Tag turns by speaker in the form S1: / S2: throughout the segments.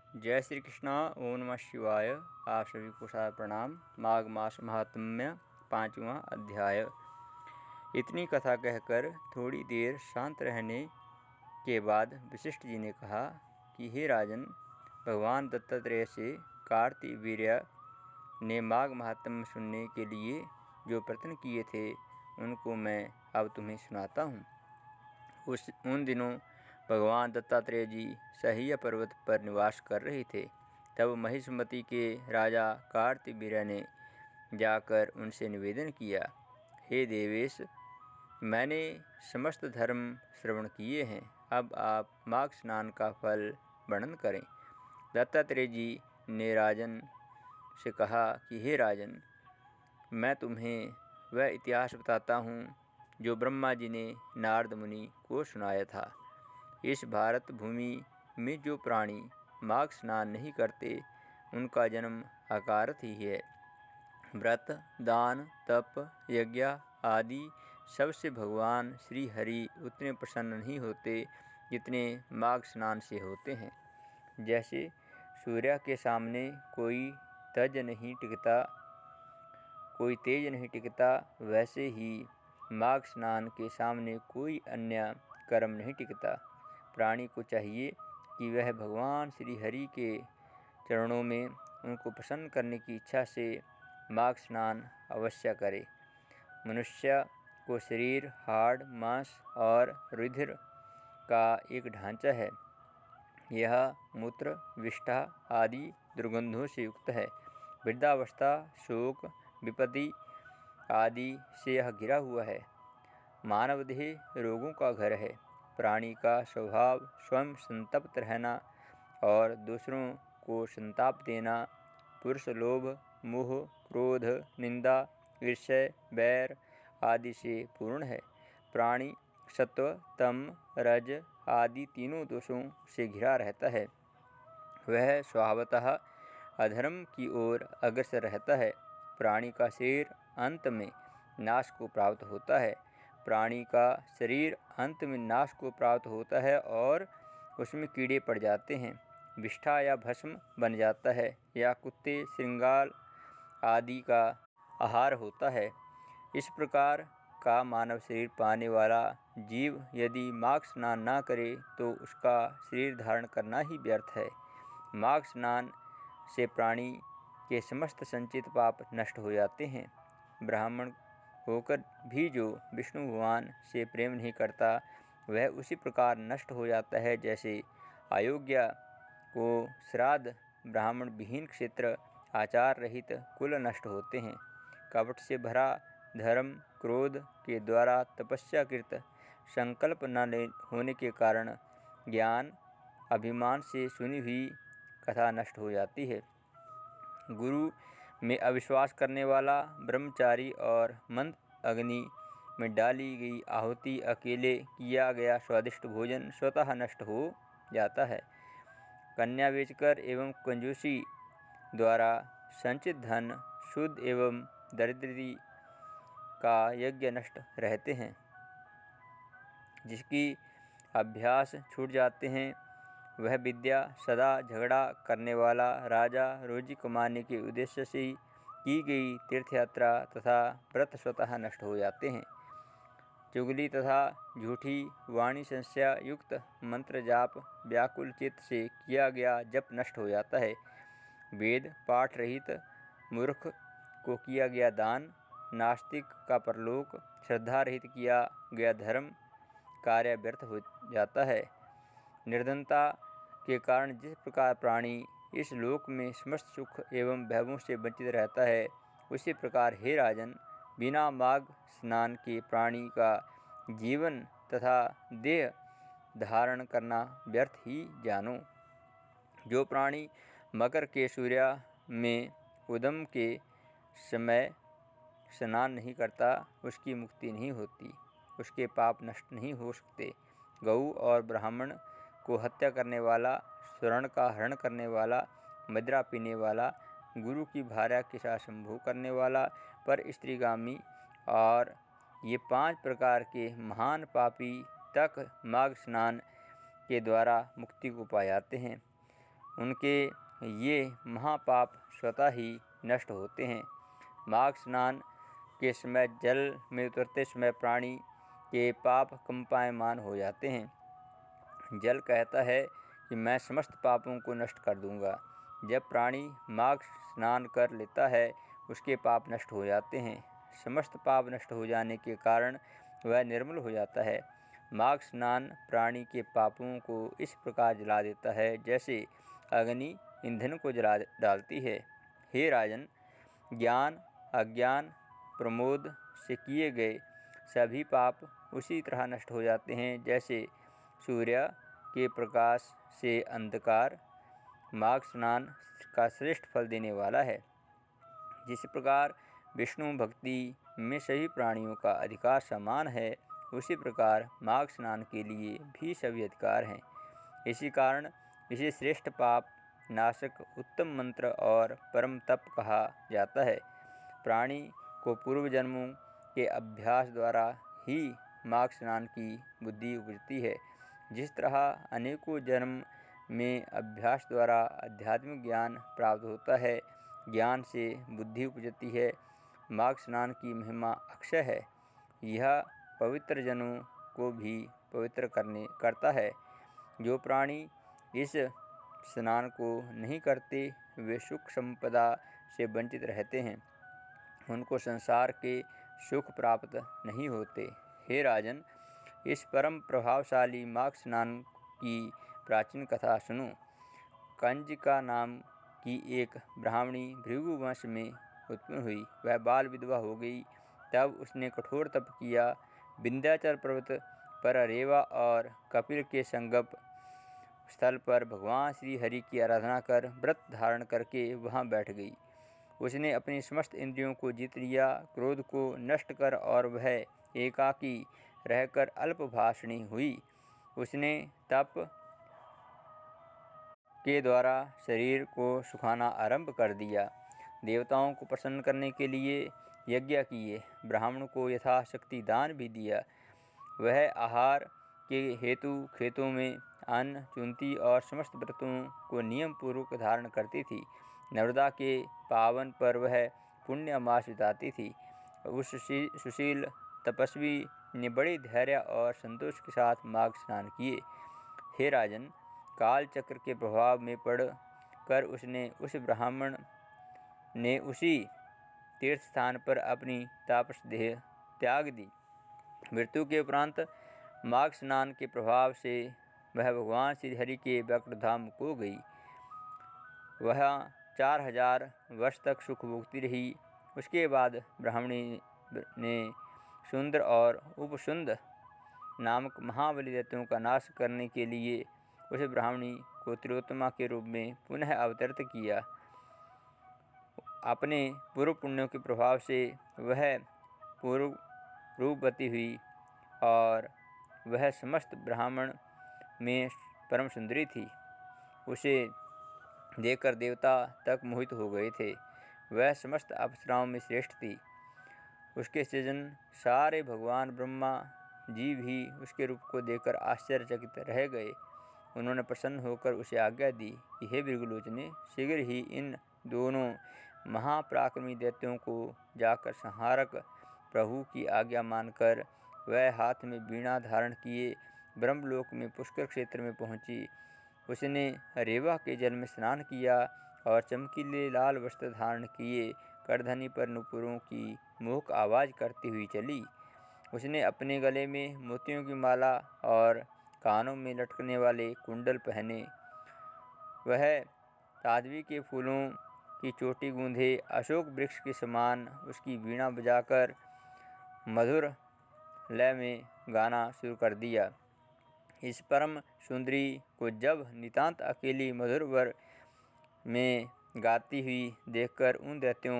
S1: जय श्री कृष्णा। ओम नमः शिवाय। आप सभी को सादर प्रणाम। माघ मास महात्म्य 5वां अध्याय। इतनी कथा कहकर थोड़ी देर शांत रहने के बाद वशिष्ठ जी ने कहा कि हे राजन, भगवान दत्तात्रेय से कार्तिवीर्य ने माघ महात्म्य सुनने के लिए जो प्रयत्न किए थे उनको मैं अब तुम्हें सुनाता हूँ। उन दिनों भगवान दत्तात्रेय जी सह्य पर्वत पर निवास कर रहे थे। तब महिष्मति के राजा कार्तिवीर्य ने जाकर उनसे निवेदन किया, हे देवेश, मैंने समस्त धर्म श्रवण किए हैं, अब आप माघ स्नान का फल वर्णन करें। दत्तात्रेय जी ने राजन से कहा कि हे राजन, मैं तुम्हें वह इतिहास बताता हूँ जो ब्रह्मा जी ने नारद मुनि को सुनाया था। इस भारत भूमि में जो प्राणी माघ स्नान नहीं करते उनका जन्म अकारथ ही है। व्रत, दान, तप, यज्ञ आदि सबसे भगवान श्री हरि उतने प्रसन्न नहीं होते जितने माघ स्नान से होते हैं। जैसे सूर्य के सामने कोई तेज नहीं टिकता, वैसे ही माघ स्नान के सामने कोई अन्य कर्म नहीं टिकता। प्राणी को चाहिए कि वह भगवान श्री हरि के चरणों में उनको प्रसन्न करने की इच्छा से माघ स्नान अवश्य करे। मनुष्य को शरीर, हाड़, मांस और रुधिर का एक ढांचा है। यह मूत्र, विष्ठा आदि दुर्गंधों से युक्त है। वृद्धावस्था, शोक, विपत्ति आदि से यह घिरा हुआ है। मानव देह रोगों का घर है। प्राणी का स्वभाव स्वयं संतप्त रहना और दूसरों को संताप देना। पुरुष लोभ, मोह, क्रोध, निंदा, ईर्ष्या, बैर आदि से पूर्ण है। प्राणी सत्व, तम, रज आदि तीनों दोषों से घिरा रहता है। वह स्वभावतः अधर्म की ओर अग्रसर रहता है। प्राणी का शरीर अंत में नाश को प्राप्त होता है। प्राणी का शरीर अंत में नाश को प्राप्त होता है और उसमें कीड़े पड़ जाते हैं। विष्ठा या भस्म बन जाता है या कुत्ते, श्रृंगाल आदि का आहार होता है। इस प्रकार का मानव शरीर पाने वाला जीव यदि माघ स्नान ना करे तो उसका शरीर धारण करना ही व्यर्थ है। माघ स्नान से प्राणी के समस्त संचित पाप नष्ट हो जाते हैं। ब्राह्मण होकर भी जो विष्णु भगवान से प्रेम नहीं करता वह उसी प्रकार नष्ट हो जाता है जैसे अयोग्य को श्राद्ध, ब्राह्मण विहीन क्षेत्र, आचार रहित कुल नष्ट होते हैं। कपट से भरा धर्म, क्रोध के द्वारा तपस्या कृत संकल्प न होने के कारण ज्ञान, अभिमान से सुनी हुई कथा नष्ट हो जाती है। गुरु में अविश्वास करने वाला ब्रह्मचारी और मंद अग्नि में डाली गई आहुति, अकेले किया गया स्वादिष्ट भोजन स्वतः नष्ट हो जाता है। कन्या बेचकर एवं कंजूसी द्वारा संचित धन, शुद्ध एवं दरिद्री का यज्ञ नष्ट रहते हैं। जिसकी अभ्यास छूट जाते हैं वह विद्या, सदा झगड़ा करने वाला राजा, रोजी कमाने के उद्देश्य से की गई तीर्थयात्रा तथा व्रत स्वतः नष्ट हो जाते हैं। चुगली तथा झूठी वाणी संशय युक्त मंत्र जाप, व्याकुल चित्त से किया गया जप नष्ट हो जाता है। वेद पाठ रहित मूर्ख को किया गया दान, नास्तिक का परलोक, श्रद्धा रहित किया गया धर्म कार्य व्यर्थ हो जाता है। निर्धनता के कारण जिस प्रकार प्राणी इस लोक में समस्त सुख एवं वैभवों से वंचित रहता है, उसी प्रकार हे राजन, बिना माघ स्नान के प्राणी का जीवन तथा देह धारण करना व्यर्थ ही जानो। जो प्राणी मकर के सूर्य में उदम के समय स्नान नहीं करता उसकी मुक्ति नहीं होती, उसके पाप नष्ट नहीं हो सकते। गऊ और ब्राह्मण को हत्या करने वाला, स्वर्ण का हरण करने वाला, मदिरा पीने वाला, गुरु की भार्या के साथ संभोग करने वाला, पर स्त्रीगामी और ये 5 प्रकार के महान पापी तक माघ स्नान के द्वारा मुक्ति को पा जाते हैं। उनके ये महापाप स्वतः ही नष्ट होते हैं। माघ स्नान के समय जल में उतरते समय प्राणी के पाप कंपायमान हो जाते हैं। जल कहता है कि मैं समस्त पापों को नष्ट कर दूंगा। जब प्राणी माघ स्नान कर लेता है उसके पाप नष्ट हो जाते हैं। समस्त पाप नष्ट हो जाने के कारण वह निर्मल हो जाता है। माघ स्नान प्राणी के पापों को इस प्रकार जला देता है जैसे अग्नि ईंधन को जला डालती है। हे राजन, ज्ञान, अज्ञान, प्रमोद से किए गए सभी पाप उसी तरह नष्ट हो जाते हैं जैसे सूर्य के प्रकाश से अंधकार। माघ स्नान का श्रेष्ठ फल देने वाला है। जिस प्रकार विष्णु भक्ति में सभी प्राणियों का अधिकार समान है, उसी प्रकार माघ स्नान के लिए भी सभी अधिकार हैं। इसी कारण इसे श्रेष्ठ पाप नाशक उत्तम मंत्र और परम तप कहा जाता है। प्राणी को पूर्व जन्मों के अभ्यास द्वारा ही माघ स्नान की बुद्धि उपजती है। जिस तरह अनेकों जन्म में अभ्यास द्वारा आध्यात्मिक ज्ञान प्राप्त होता है, ज्ञान से बुद्धि उपजती है, माघ स्नान की महिमा अक्षय है। यह पवित्र जनों को भी पवित्र करता है। जो प्राणी इस स्नान को नहीं करते वे सुख संपदा से वंचित रहते हैं। उनको संसार के सुख प्राप्त नहीं होते। हे राजन, इस परम प्रभावशाली माघ स्नान की प्राचीन कथा सुनो। कंजिका नाम की एक ब्राह्मणी भृगु वंश में उत्पन्न हुई। वह बाल विधवा हो गई। तब उसने कठोर तप किया। विंध्याचल पर्वत पर रेवा और कपिल के संगम स्थल पर भगवान श्री हरि की आराधना कर व्रत धारण करके वहाँ बैठ गई। उसने अपनी समस्त इंद्रियों को जीत लिया, क्रोध को नष्ट कर, और वह एकाकी रहकर अल्पभाषणी हुई। उसने तप के द्वारा शरीर को सुखाना आरंभ कर दिया। देवताओं को प्रसन्न करने के लिए यज्ञ किए। ब्राह्मण को यथाशक्ति दान भी दिया। वह आहार के हेतु खेतों में अन्न चुनती और समस्त व्रतों को नियम पूर्वक धारण करती थी। नर्मदा के पावन पर वह पुण्य अमास बिताती थी। उस सुशील तपस्वी ने बड़े धैर्य और संतोष के साथ माघ स्नान किए। हे राजन, काल चक्र के प्रभाव में पड़ कर उस ब्राह्मण ने उसी तीर्थ स्थान पर अपनी तापस देह त्याग दी। मृत्यु के उपरांत माघ स्नान के प्रभाव से वह भगवान श्री हरि के वक्रधाम को गई। वह 4000 वर्ष तक सुख भोगती रही। उसके बाद ब्राह्मणी ने सुंदर और उपसुंद नामक महाबली दैत्यों का नाश करने के लिए उस ब्राह्मणी को तिलोत्तमा के रूप में पुनः अवतरित किया। अपने पूर्व पुण्यों के प्रभाव से वह पूर्व रूपवती हुई और वह समस्त ब्राह्मण में परम सुंदरी थी। उसे देखकर देवता तक मोहित हो गए थे। वह समस्त अप्सराओं में श्रेष्ठ थी। उसके सृजन सारे भगवान ब्रह्मा जी भी उसके रूप को देखकर आश्चर्यचकित रह गए। उन्होंने प्रसन्न होकर उसे आज्ञा दी कि हे भृगुलोचने, शीघ्र ही इन दोनों महापराक्रमी दैत्यों को जाकर संहारक प्रभु की आज्ञा मानकर वह हाथ में वीणा धारण किए ब्रह्मलोक में पुष्कर क्षेत्र में पहुंची। उसने रेवा के जल में स्नान किया और चमकीले लाल वस्त्र धारण किए करधनी पर नुपुरों की मोहक आवाज़ करती हुई चली। उसने अपने गले में मोतियों की माला और कानों में लटकने वाले कुंडल पहने। वह तादवी के फूलों की चोटी गूंधे अशोक वृक्ष के समान उसकी वीणा बजाकर मधुर लय में गाना शुरू कर दिया। इस परम सुंदरी को जब नितांत अकेली मधुर वर में गाती हुई देखकर उन दैत्यों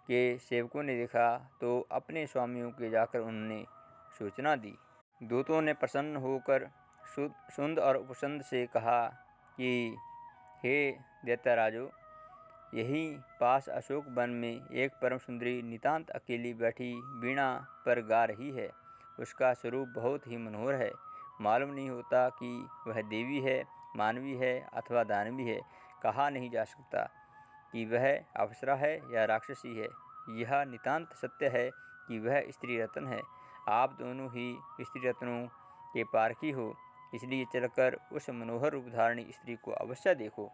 S1: के सेवकों ने देखा तो अपने स्वामियों के जाकर उन्होंने सूचना दी। दूतों ने प्रसन्न होकर सुंद और उपसंद से कहा कि हे दैत्यराजो, यहीं पास अशोक वन में एक परम सुंदरी नितांत अकेली बैठी वीणा पर गा रही है। उसका स्वरूप बहुत ही मनोहर है। मालूम नहीं होता कि वह देवी है, मानवी है अथवा दानवी है। कहा नहीं जा सकता कि वह अप्सरा है या राक्षसी है। यह नितांत सत्य है कि वह स्त्री रत्न है। आप दोनों ही स्त्री रत्नों के पारखी हो, इसलिए चलकर उस मनोहर रूपधारिणी स्त्री को अवश्य देखो।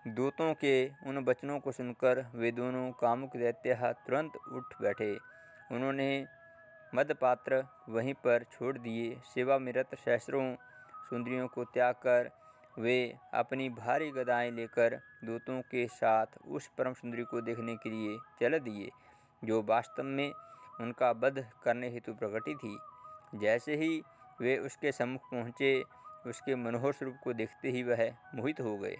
S1: दूतों के उन वचनों को सुनकर वे दोनों कामुक दैत्य तुरंत उठ बैठे। उन्होंने मदपात्र वहीं पर छोड़ दिए। सेवा में रत सहस्रों सुंदरियों को त्याग कर वे अपनी भारी गदाएं लेकर दूतों के साथ उस परम सुंदरी को देखने के लिए चल दिए, जो वास्तव में उनका वध करने हेतु प्रकटी थी। जैसे ही वे उसके सम्मुख पहुँचे, उसके मनोहर स्वरूप को देखते ही वह मोहित हो गए।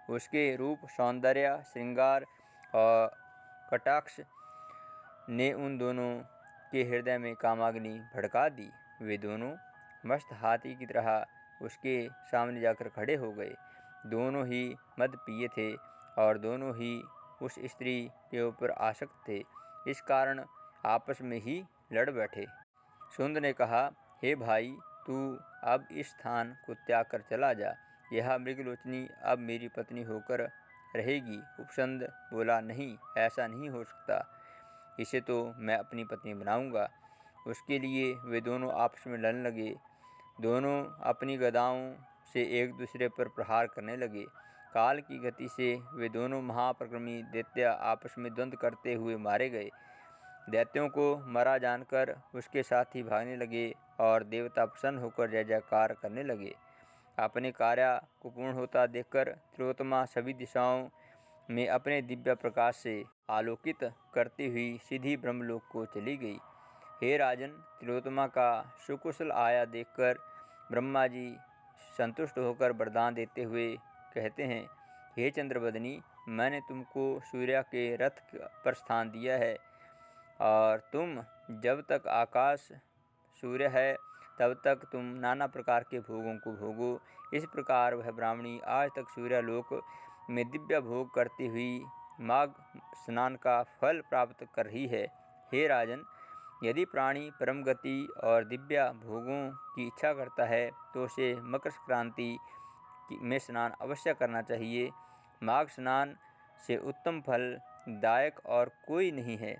S1: उसके रूप, सौंदर्य, श्रृंगार और कटाक्ष ने उन दोनों के हृदय में कामाग्नि भड़का दी। वे दोनों मस्त हाथी की तरह उसके सामने जाकर खड़े हो गए। दोनों ही मद पिए थे और दोनों ही उस स्त्री के ऊपर आसक्त थे। इस कारण आपस में ही लड़ बैठे। सुंद ने कहा, हे भाई, तू अब इस स्थान को त्याग कर चला जा। यह मृगलोचनी अब मेरी पत्नी होकर रहेगी। उपसंद बोला, नहीं, ऐसा नहीं हो सकता। इसे तो मैं अपनी पत्नी बनाऊंगा। उसके लिए वे दोनों आपस में लड़ने लगे। दोनों अपनी गदाओं से एक दूसरे पर प्रहार करने लगे। काल की गति से वे दोनों महापराक्रमी दैत्य आपस में द्वंद्व करते हुए मारे गए। दैत्यों को मरा जानकर उसके साथी भागने लगे और देवता प्रसन्न होकर जय जयकार करने लगे। अपने कार्य को पूर्ण होता देखकर तिलोत्तमा सभी दिशाओं में अपने दिव्य प्रकाश से आलोकित करती हुई सीधी ब्रह्मलोक को चली गई। हे राजन, तिलोत्तमा का सुकुशल आया देखकर ब्रह्मा जी संतुष्ट होकर वरदान देते हुए कहते हैं, हे चंद्रवदनी, मैंने तुमको सूर्य के रथ पर स्थान दिया है और तुम जब तक आकाश सूर्य है तब तक तुम नाना प्रकार के भोगों को भोगो। इस प्रकार वह ब्राह्मणी आज तक सूर्यलोक में दिव्य भोग करती हुई माघ स्नान का फल प्राप्त कर रही है। हे राजन, यदि प्राणी परम गति और दिव्य भोगों की इच्छा करता है तो उसे मकर संक्रांति में स्नान अवश्य करना चाहिए। माघ स्नान से उत्तम फल दायक और कोई नहीं है।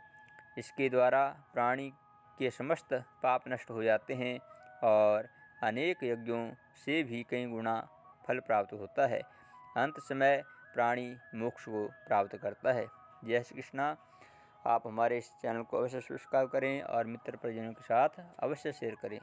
S1: इसके द्वारा प्राणी के समस्त पाप नष्ट हो जाते हैं और अनेक यज्ञों से भी कई गुना फल प्राप्त होता है। अंत समय प्राणी मोक्ष को प्राप्त करता है। जय श्री कृष्णा। आप हमारे इस चैनल को अवश्य सब्सक्राइब करें और मित्र परिजनों के साथ अवश्य शेयर करें।